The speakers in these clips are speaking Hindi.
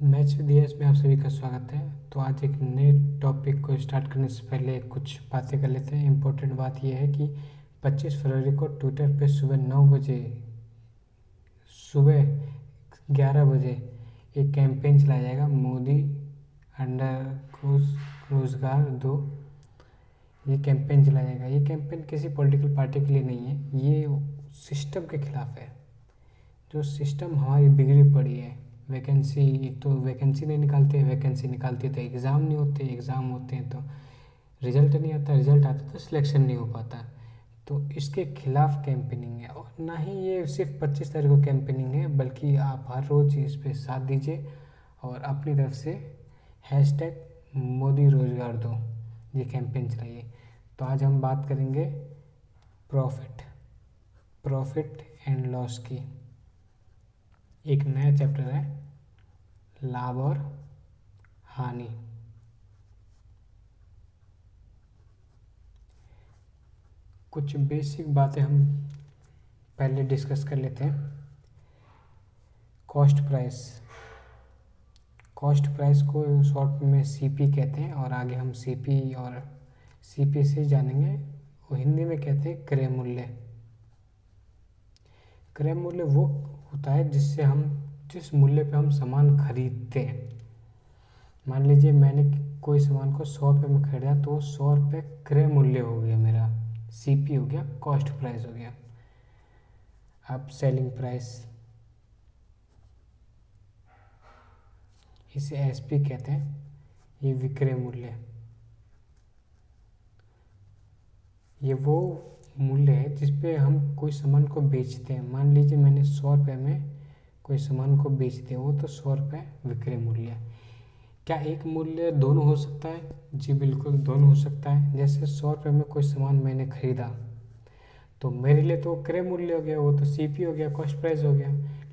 मैच विद यस में आप सभी का स्वागत है। तो आज एक नए टॉपिक को स्टार्ट करने से पहले कुछ बातें कर लेते हैं। इम्पोर्टेंट बात यह है कि 25 फरवरी को ट्विटर पे सुबह 11 बजे एक कैंपेन चलाया जाएगा, मोदी अंडर रोजगार दो। ये कैंपेन चलाया जाएगा। ये कैंपेन किसी पॉलिटिकल पार्टी के लिए नहीं है, ये सिस्टम के खिलाफ है। जो सिस्टम हमारी बिगड़ी पड़ी है। वैकेंसी, एक तो वैकेंसी नहीं निकालते, वैकेंसी निकालती तो एग्ज़ाम नहीं होते, एग्ज़ाम होते हैं तो रिजल्ट नहीं आता, रिजल्ट आता तो सिलेक्शन नहीं हो पाता। तो इसके खिलाफ कैंपेनिंग है। और ना ही ये सिर्फ 25 तारीख को कैंपेनिंग है, बल्कि आप हर रोज़ इस पर साथ दीजिए और अपनी तरफ से हैशटैग मोदी रोजगार दो ये कैंपेन चलाइए। तो आज हम बात करेंगे प्रॉफिट एंड लॉस की। एक नया चैप्टर है, लाभ और हानि। कुछ बेसिक बातें हम पहले डिस्कस कर लेते हैं। कॉस्ट प्राइस को शॉर्ट में सीपी कहते हैं और आगे हम सीपी और सीपी से जानेंगे। वो हिंदी में कहते हैं क्रय मूल्य। क्रय मूल्य वो होता है जिस मूल्य पे हम सामान खरीदते हैं। मान लीजिए मैंने कोई सामान को 100 रुपये में खरीदा तो 100 रुपये क्रय मूल्य हो गया, मेरा सीपी हो गया, कॉस्ट प्राइस हो गया। अब सेलिंग प्राइस, इसे एसपी कहते हैं, ये विक्रय मूल्य। ये वो मूल्य है जिस पे हम कोई सामान को बेचते हैं। मान लीजिए मैंने 100 रुपये में कोई सामान को बेच दिया, वो तो 100 रुपये विक्रय मूल्य। क्या एक मूल्य दोनों हो सकता है? जी बिल्कुल, दोनों हो सकता है। जैसे 100 रुपये में कोई सामान मैंने खरीदा तो मेरे लिए तो क्रय मूल्य हो गया, वो तो सीपी हो गया, कॉस्ट प्राइस हो गया।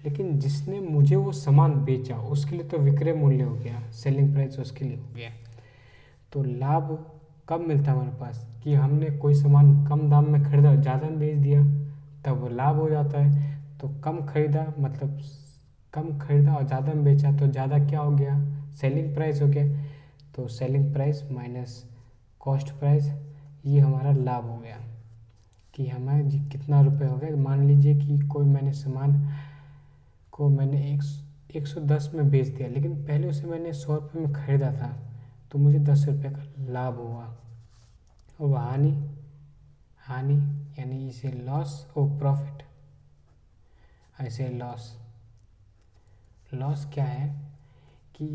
लेकिन जिसने मुझे वो सामान बेचा उसके लिए तो विक्रय मूल्य हो गया, सेलिंग प्राइस उसके लिए हो गया। तो लाभ कब मिलता है हमारे पास कि हमने कोई सामान कम दाम में खरीदा, ज़्यादा में बेच दिया, तब वो लाभ हो जाता है। तो कम खरीदा मतलब कम खरीदा और ज़्यादा में बेचा तो ज़्यादा क्या हो गया, सेलिंग प्राइस हो गया। तो selling price minus cost price, ये हमारा लाभ हो गया कि हमें कितना रुपए हो गया। मान लीजिए कि कोई मैंने सामान को मैंने 110 में बेच दिया, लेकिन पहले उसे मैंने 100 रुपये में खरीदा था, तो मुझे 10 रुपये का लाभ हुआ। और हानि यानी इसे लॉस और प्रॉफिट, ऐसे लॉस क्या है कि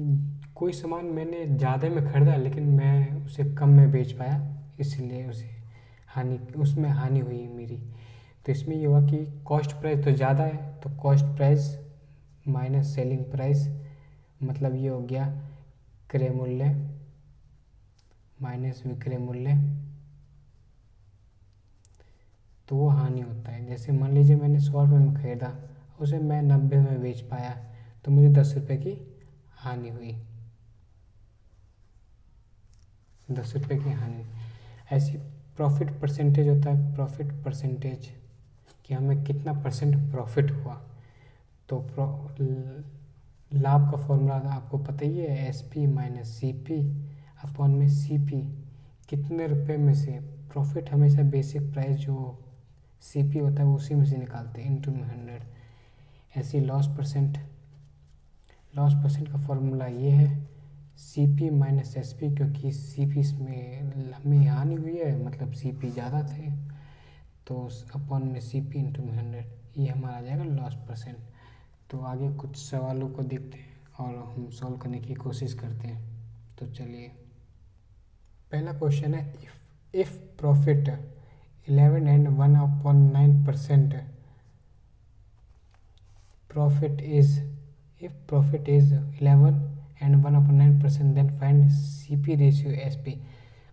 कोई सामान मैंने ज़्यादा में खरीदा लेकिन मैं उसे कम में बेच पाया, इसलिए उसमें हानि हुई मेरी। तो इसमें ये हुआ कि कॉस्ट प्राइस तो ज़्यादा है, तो cost price minus selling price, मतलब ये हो गया क्रय मूल्य माइनस विक्रय मूल्य, तो वो हानि होता है। जैसे मान लीजिए मैंने 100 रुपये में खरीदा, उसे मैं 90 में बेच पाया, तो मुझे 10 रुपये की हानि हुई, 10 रुपये की हानि। ऐसी प्रॉफिट परसेंटेज होता है, प्रॉफिट परसेंटेज कि हमें कितना परसेंट प्रॉफिट हुआ। तो लाभ का फॉर्मूला आपको पता ही है, S P minus C P upon में सी पी। कितने रुपए में से, प्रॉफिट हमेशा बेसिक प्राइस जो सी पी होता है वो उसी में से निकालते हैं, इंटू में 100। ऐसी लॉस परसेंट का फॉर्मूला ये है, C P minus S P, क्योंकि सी पी में हमें हानि हुई है, मतलब सी पी ज़्यादा थे, तो अपॉन में सी पी इंटू में 100, ये हमारा आ जाएगा लॉस परसेंट। तो आगे कुछ सवालों को देखते हैं और हम सॉल्व करने की कोशिश करते हैं। तो चलिए, पहला क्वेश्चन है, if profit 11 and 1/9%, profit is 11 and 1/9%, then find CP ratio SP.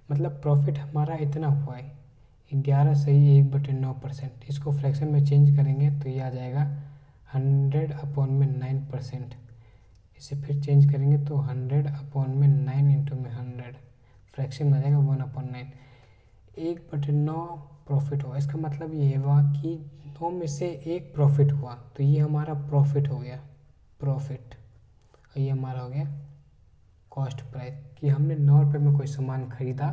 मतलब प्रॉफिट हमारा इतना हुआ है, 11 सही 1/9%। इसको फ्रैक्शन में चेंज करेंगे तो ये आ जाएगा 100/9%। इसे फिर चेंज करेंगे तो 100/9 इंटू में 100, फ्रैक्शन में आ जाएगा 1/9। 1/9 प्रॉफिट हुआ, इसका मतलब ये हुआ कि 9 में से 1 प्रॉफिट हुआ, तो ये हमारा प्रॉफिट हो गया, प्रॉफिट। और ये हमारा हो गया कॉस्ट प्राइस कि हमने 9 रुपये में कोई सामान खरीदा,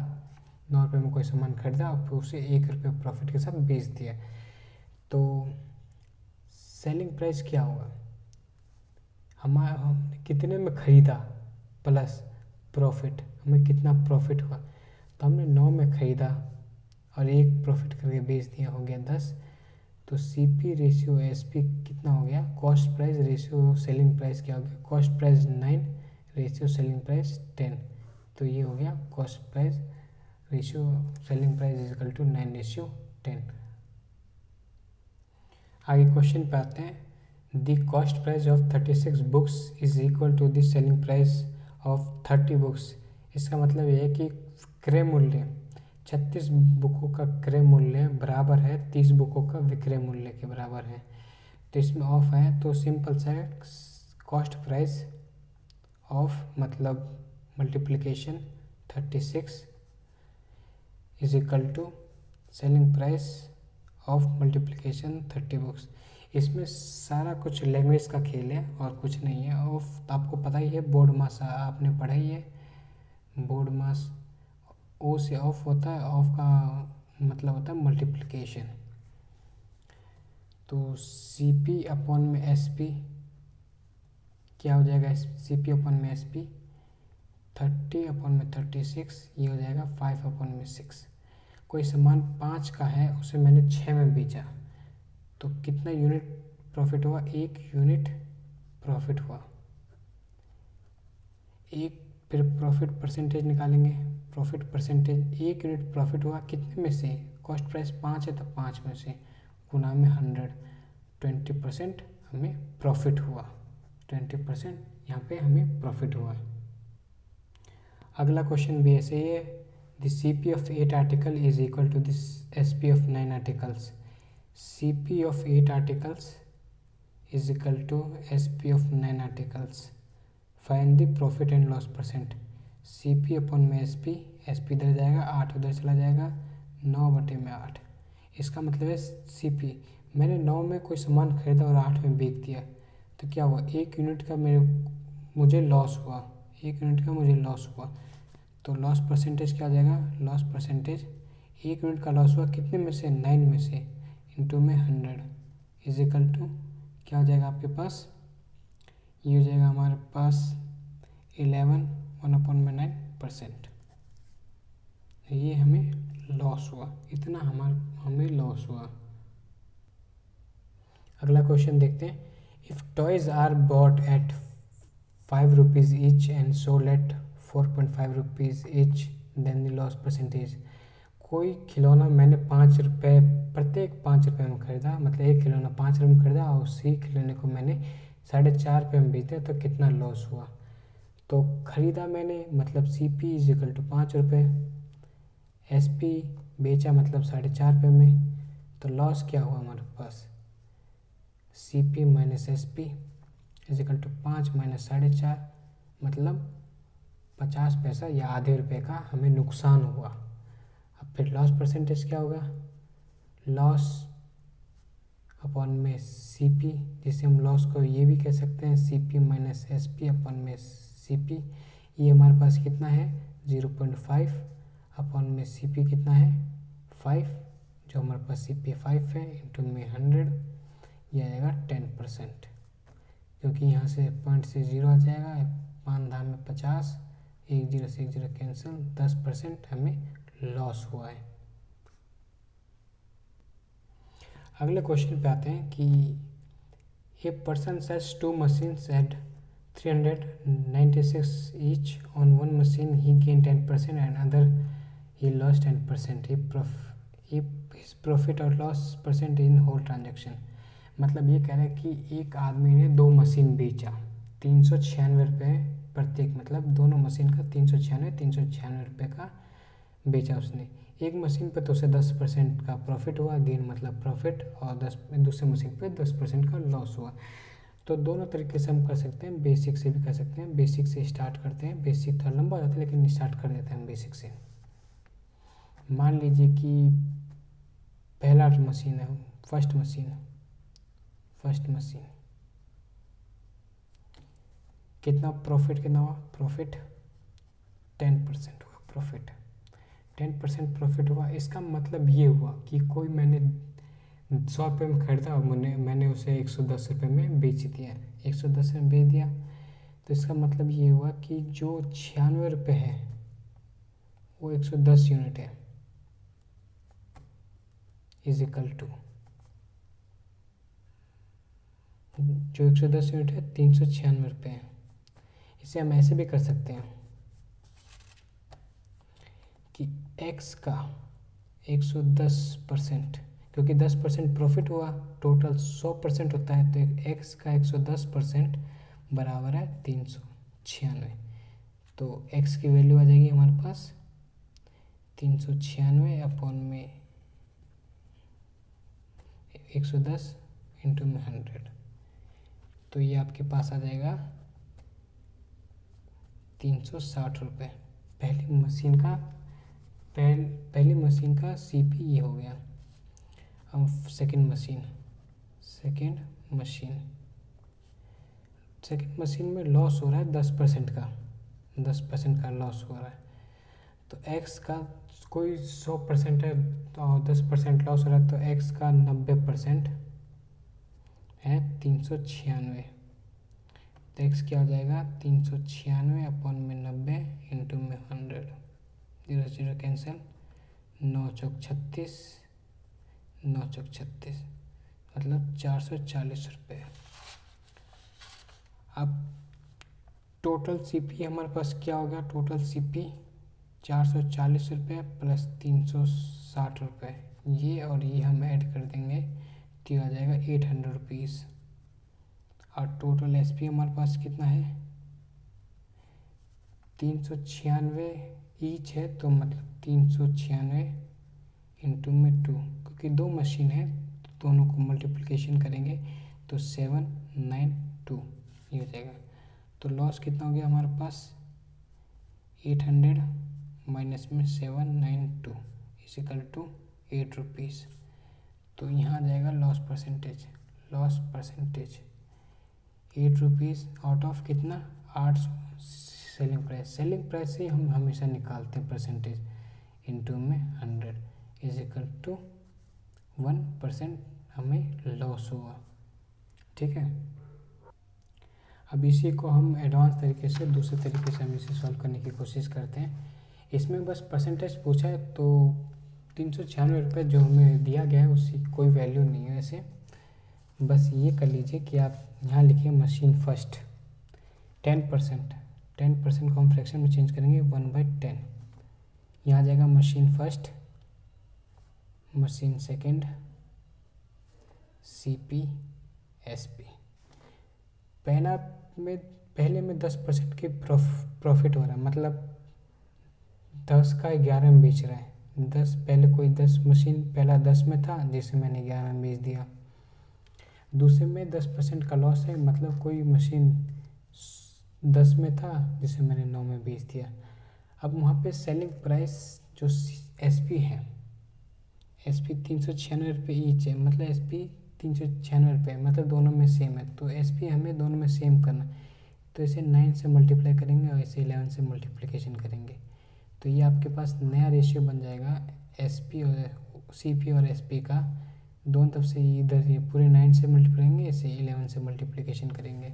9 रुपये में कोई सामान खरीदा और फिर उसे 1 रुपये प्रॉफिट के साथ बेच दिया। तो सेलिंग प्राइस क्या होगा, हमने कितने में खरीदा प्लस प्रॉफिट, हमें कितना प्रॉफिट हुआ। तो हमने 9 में खरीदा और 1 प्रॉफिट करके बेच दिया, हो गया 10। तो CP रेशियो SP कितना हो गया, cost price ratio selling price क्या हो गया, cost price 9 ratio selling price 10। तो ये हो गया cost price ratio selling price is equal to 9:10। आगे क्वेश्चन पे आते हैं, the cost price of 36 books is equal to the selling price of 30 books. इसका मतलब ये है कि क्रय मूल्य 36 बुकों का क्रय मूल्य बराबर है 30 बुकों का विक्रय मूल्य के बराबर है। तो इसमें ऑफ है तो सिंपल सा है, कॉस्ट प्राइस ऑफ मतलब multiplication 36 is equal to selling price of multiplication 30 books. इसमें सारा कुछ लैंग्वेज का खेल है और कुछ नहीं है। ऑफ आपको पता ही है, बोर्ड मास आपने पढ़ा ही है, बोर्ड मास ओ से ऑफ होता है, ऑफ का मतलब होता है मल्टीप्लिकेशन। तो CP अपॉन में SP क्या हो जाएगा, CP अपॉन में SP 30 अपॉन में 36, ये हो जाएगा 5 अपॉन में 6। कोई सामान 5 का है, उसे मैंने 6 में बेचा, तो कितना यूनिट प्रॉफिट हुआ, 1 यूनिट प्रॉफिट हुआ। एक फिर प्रॉफिट परसेंटेज निकालेंगे, प्रॉफिट परसेंटेज 1 यूनिट प्रॉफिट हुआ कितने में से, कॉस्ट प्राइस 5 है तो 5 में से गुना में 100, 20% हमें प्रॉफिट हुआ, 20% यहाँ पे हमें प्रॉफिट हुआ। अगला क्वेश्चन भी ऐसे ही है, the CP of 8 article is equal to this SP of 9 articles. CP of 8 articles is equal to SP of 9 articles. Find the profit and loss percent. CP upon में SP, SP इधर जाएगा, 8 उधर चला जाएगा, 9/8। इसका मतलब है CP, मैंने 9 में कोई सामान खरीदा और 8 में बेच दिया, तो क्या हुआ, 1 यूनिट का मुझे लॉस हुआ, 1 यूनिट का मुझे लॉस हुआ। तो लॉस परसेंटेज क्या आ जाएगा, लॉस परसेंटेज 1 यूनिट का लॉस हुआ कितने में से, 9 में से, इंटू में 100 इज इक्वल टू क्या हो जाएगा आपके पास, ये हो जाएगा हमारे पास 11 1/9%। ये हमें लॉस हुआ, इतना हमें लॉस हुआ। अगला क्वेश्चन देखते हैं, if toys are bought at 5 rupees each and sold at 4.5 rupees each then the loss percentage. कोई खिलौना मैंने 5 रुपये, प्रत्येक 5 रुपये में खरीदा, मतलब एक खिलौना 5 रुपये में खरीदा और उसी खिलौने को मैंने 4.5 रुपये में बेचा, तो कितना लॉस हुआ। तो खरीदा मैंने मतलब CP इज इक्वल टू 5 रुपये, SP बेचा मतलब 4.5 रुपये में, तो लॉस क्या हुआ हमारे पास, CP minus SP is equal to 5 minus 4.5, मतलब 50 पैसा या आधे रुपये का हमें नुकसान हुआ। अब फिर लॉस परसेंटेज क्या होगा, लॉस अपॉन में CP, जिसे हम लॉस को ये भी कह सकते हैं CP माइनस SP अपॉन में CP। ये हमारे पास कितना है 0.5 अपॉन में CP कितना है 5, जो हमारे पास CP 5 है, इंटू में 100, ये आएगा 10%, क्योंकि यहाँ से पॉइंट से 0 आ जाएगा, 5 धाम में 50, 1 0 से 1 0 कैंसिल, 10% हमें लॉस हुआ है। अगले क्वेश्चन पे आते हैं कि a person sells 2 machines at 396 each on one machine he gain 10% and other he loss 10%, his profit or loss percent in whole transaction. मतलब ये कह रहा है कि एक आदमी ने 2 मशीन बेचा, 396 रुपये प्रत्येक, मतलब दोनों मशीन का 396 रुपये का बेचा उसने। एक मशीन पे तो उसे 10% का प्रॉफिट हुआ, गेन मतलब प्रॉफिट, और दूसरे मशीन पे 10% का लॉस हुआ। तो दोनों तरीके से हम कर सकते हैं, बेसिक से भी कर सकते हैं। बेसिक से स्टार्ट करते हैं, बेसिक थोड़ा लंबा हो जाता है लेकिन स्टार्ट कर देते हैं हम बेसिक से। मान लीजिए कि पहला मशीन है, फर्स्ट मशीन कितना प्रॉफिट, कितना हुआ प्रॉफिट 10% हुआ प्रॉफिट, 10% प्रॉफिट हुआ। इसका मतलब ये हुआ कि कोई मैंने 100 रुपये में खरीदा और मैंने उसे 110 रुपये में बेच दिया, 110 में बेच दिया। तो इसका मतलब ये हुआ कि जो 96 रुपये है वो 110 यूनिट है, इज इक्वल टू जो 110 यूनिट है 396 रुपये है। इसे हम ऐसे भी कर सकते हैं कि x का 110%, क्योंकि 10% प्रॉफिट हुआ, टोटल 100% होता है, तो x का 110% बराबर है 396। तो x की वैल्यू आ जाएगी हमारे पास 396 अपॉन में 110 इंटू में 100, तो ये आपके पास आ जाएगा 360 रुपये। पहली मशीन का सीपी ये हो गया। अब सेकंड मशीन में लॉस हो रहा है 10% का, 10% का लॉस हो रहा है। तो x का कोई 100% है और 10% लॉस हो रहा है, तो x का 90% है 396। तो x क्या हो जाएगा 396 अपॉन में 90 इंटू में 100, 0 0 कैंसिल, 9 चौक 36, 9 चौक 36 मतलब 440 रुपये। अब टोटल सीपी हमारे पास क्या हो गया, टोटल सीपी 440 रुपये प्लस 360 रुपये, ये और ये हम ऐड कर देंगे तो आ जाएगा 800 रुपीज़। और टोटल एसपी हमारे पास कितना है 396 ईच है, तो मतलब 396 इंटू में 2, क्योंकि दो मशीन है तो दोनों को मल्टीप्लिकेशन करेंगे तो 792 ये हो जाएगा। तो लॉस कितना हो गया हमारे पास 800 माइनस में 792 इजिकल टू 8 रुपीज़। तो यहाँ आ जाएगा loss percentage 8 rupees out of कितना 800 सेलिंग प्राइस से हम हमेशा निकालते हैं परसेंटेज, इंटू में 100 इजिकल टू 1% हमें लॉस हुआ। ठीक है, अब इसी को हम एडवांस तरीके से दूसरे तरीके से हम इसे सॉल्व करने की कोशिश करते हैं। इसमें बस परसेंटेज पूछा है, तो 396 रुपये जो हमें दिया गया है उसकी कोई वैल्यू नहीं है। ऐसे बस ये कर लीजिए कि आप यहाँ लिखिए मशीन फर्स्ट 10% को हम फ्रैक्शन में चेंज करेंगे 1/10। यहाँ आ जाएगा machine first, machine second, CP, SP. पहले में 10% की प्रॉफिट हो रहा है, मतलब 10 का 11 में बेच रहा है। 10 पहले कोई 10 मशीन पहला 10 में था जिसे मैंने 11 में बेच दिया। दूसरे में 10% का लॉस है, मतलब कोई मशीन 10 में था जिसे मैंने 9 में बेच दिया। अब वहाँ पे सेलिंग प्राइस जो एसपी है, एसपी 396 रुपये ईच है, मतलब एसपी 396 रुपये, मतलब दोनों में सेम है। तो एसपी हमें दोनों में सेम करना, तो इसे 9 से मल्टीप्लाई करेंगे और इसे 11 से मल्टीप्लिकेशन करेंगे, तो ये आपके पास नया रेशियो बन जाएगा एसपी और सीपी और एसपी का। दोनों तरफ से इधर ये पूरे 9 से मल्टीप्लाई करेंगे, इसे 11 से मल्टीप्लिकेशन करेंगे,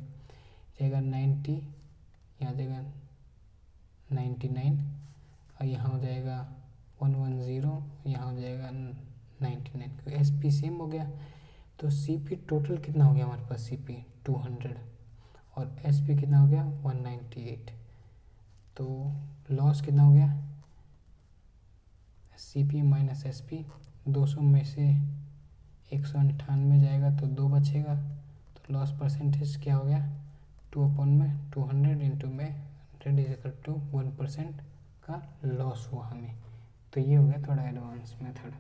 जाएगा 90, यहाँ जाएगा 99 और यहाँ हो जाएगा 110, यहाँ हो जाएगा 99, क्योंकि एसपी सेम हो गया। तो सीपी टोटल कितना हो गया हमारे पास, सीपी 200 और एसपी कितना हो गया 198। तो लॉस कितना हो गया सीपी माइनस एसपी, 200 में से 198 जाएगा तो 2 बचेगा। तो लॉस परसेंटेज क्या हो गया 2/200 इंटू में 100 इज इक्वल टू 1% का लॉस हुआ हमें। तो ये हो गया थोड़ा एडवांस मेथड।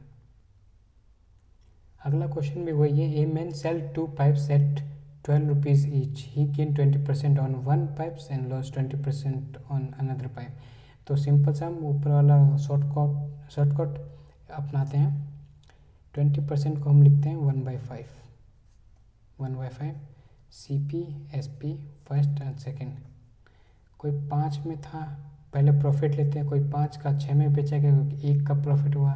अगला क्वेश्चन भी वही है, a man sell 2 pipes at 12 rupees each, he gained 20% on one pipes and lost 20% on another pipe। तो सिंपल सा हम ऊपर वाला शॉर्टकट अपनाते हैं। 20% को हम लिखते हैं 1/5 CP SP first and second, कोई 5 में था, पहले प्रॉफिट लेते हैं, कोई 5 का 6 में बेचा गया क्योंकि 1 का प्रॉफिट हुआ,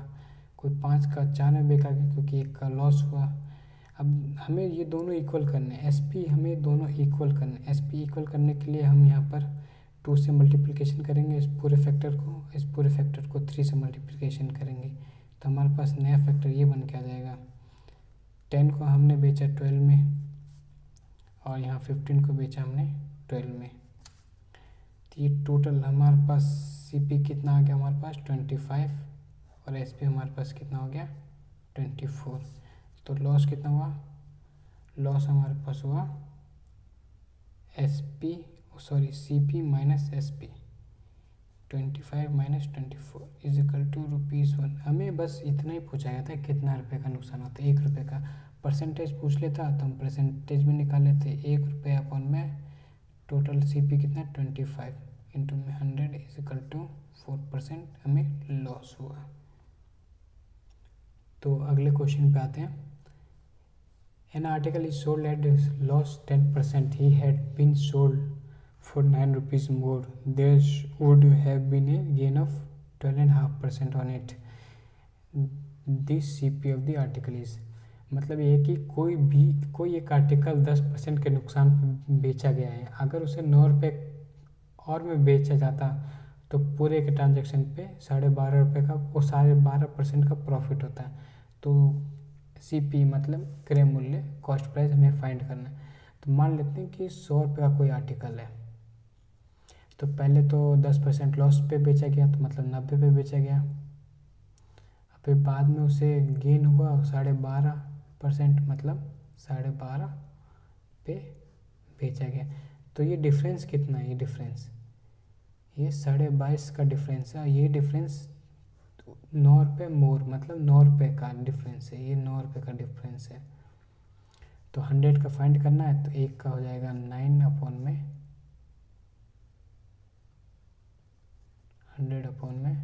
कोई 5 का 4 में बेचा गया क्योंकि 1 का लॉस हुआ। अब हमें ये दोनों इक्वल करने हैं, SP हमें दोनों इक्वल करने हैं। SP इक्वल करने के लिए हम यहाँ पर 2 से मल्टीप्लिकेशन करेंगे इस पूरे फैक्टर को 3 से मल्टीप्लिकेशन करेंगे, तो हमारे पास नया फैक्टर ये बन के आ जाएगा। 10 को हमने बेचा 12 में और यहाँ 15 को बेचा हमने 12 में, तो ये टोटल हमारे पास CP कितना आ गया, हमारे पास 25 और SP हमारे पास कितना हो गया 24। तो लॉस कितना हुआ, लॉस हमारे पास हुआ CP minus SP, 25 minus 24 is equal to ₹1। हमें बस इतना ही पूछा गया था कितना रुपये का नुकसान होता है, 1 रुपये का। परसेंटेज पूछ लेता तो हम परसेंटेज में निकाल लेते, 1 रुपये अपन में टोटल CP कितना 25 इंटू में 100 इज इक्वल टू 4% हमें लॉस हुआ। तो अगले क्वेश्चन पे आते हैं। An article is sold at loss 10%. He had been sold for ₹9 more. There would have been a gain of 12.5% on it. This CP of the article is, मतलब ये कि कोई एक आर्टिकल 10% के नुकसान पे बेचा गया है, अगर उसे 9 रुपये और में बेचा जाता तो पूरे के ट्रांजैक्शन पे 12.5 का वो 12.5% का प्रॉफिट होता है। तो CP मतलब क्रय मूल्य, कॉस्ट प्राइस हमें फाइंड करना है। तो मान लेते हैं कि 100 रुपये का कोई आर्टिकल है, तो पहले तो 10% लॉस पे बेचा गया, तो मतलब 90 पे बेचा गया। फिर बाद में उसे गेन हुआ 12.5%, मतलब 12.5 पे बेचा गया। तो ये डिफरेंस कितना है, ये 22.5 का डिफरेंस है। ये डिफरेंस 9 रुपये मोर, मतलब 9 रुपये का डिफरेंस है, ये 9 रुपये का डिफरेंस है। तो 100 का फाइंड करना है, तो 1 का हो जाएगा 9 अपॉन में 100 अपॉन में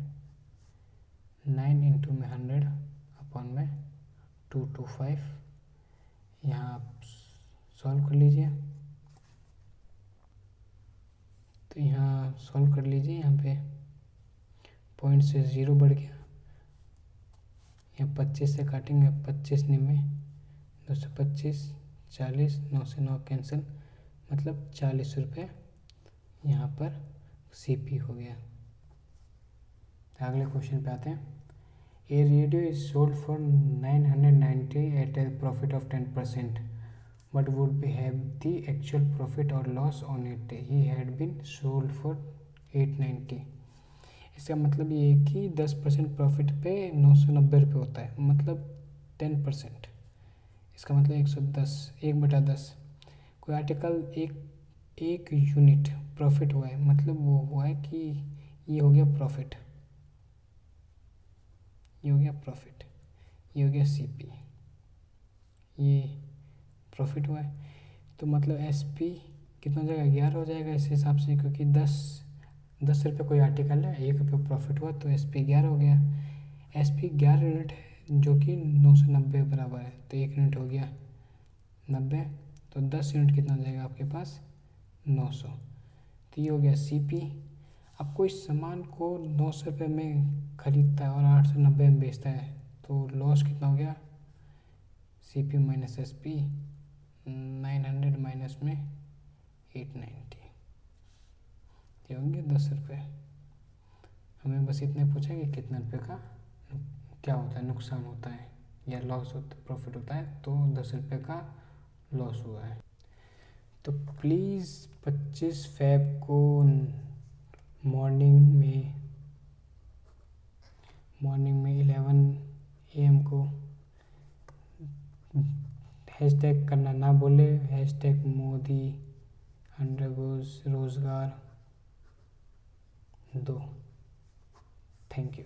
9 इंटू में 100 अपॉन में 225। यहाँ आप सॉल्व कर लीजिए, तो यहाँ सॉल्व कर लीजिए। यहाँ पे पॉइंट से 0 बढ़ गया, यहाँ 25 से काटेंगे, 25 निमे 225, 40, 9 से 9 कैंसिल, मतलब 40 रुपये यहाँ पर CP हो गया। अगले क्वेश्चन पे आते हैं। A radio is sold for 990 at a profit of 10%. What would be have the actual profit or loss on it? He had been sold for 890. इसका मतलब ये है कि 10% प्रॉफिट पे 990 रुपये होता है, मतलब 10%। इसका मतलब 110, 1/10। कोई आर्टिकल एक यूनिट प्रॉफिट हुआ है, मतलब वो हुआ है कि ये हो गया प्रॉफिट, ये हो गया प्रॉफिट, ये हो गया CP, ये प्रॉफिट हुआ है। तो मतलब SP कितना हो जाएगा, 11 हो जाएगा इस हिसाब से, क्योंकि 10 रुपये कोई आर्टिकल है, 1 रुपये प्रॉफिट हुआ, तो SP 11 हो गया। SP 11 यूनिट है जो कि 990 बराबर है, तो 1 यूनिट हो गया 90, तो 10 यूनिट कितना हो जाएगा आपके पास 900। तो ये हो गया CP। अब कोई सामान को 900 रुपये में खरीदता है और 890 में बेचता है, तो लॉस कितना हो गया, CP माइनस SP, 900 माइनस में 890, ये होंगे 10 रुपये। हमें बस इतने पूछा कि कितने रुपये का क्या होता है, नुकसान होता है या लॉस होता है, प्रॉफिट होता है, तो 10 रुपये का लॉस हुआ है। तो प्लीज़ 25 फ़रवरी को मॉर्निंग में 11 AM को हैशटैग करना ना बोले, #मोदी _ रोजगार 2। Thank you.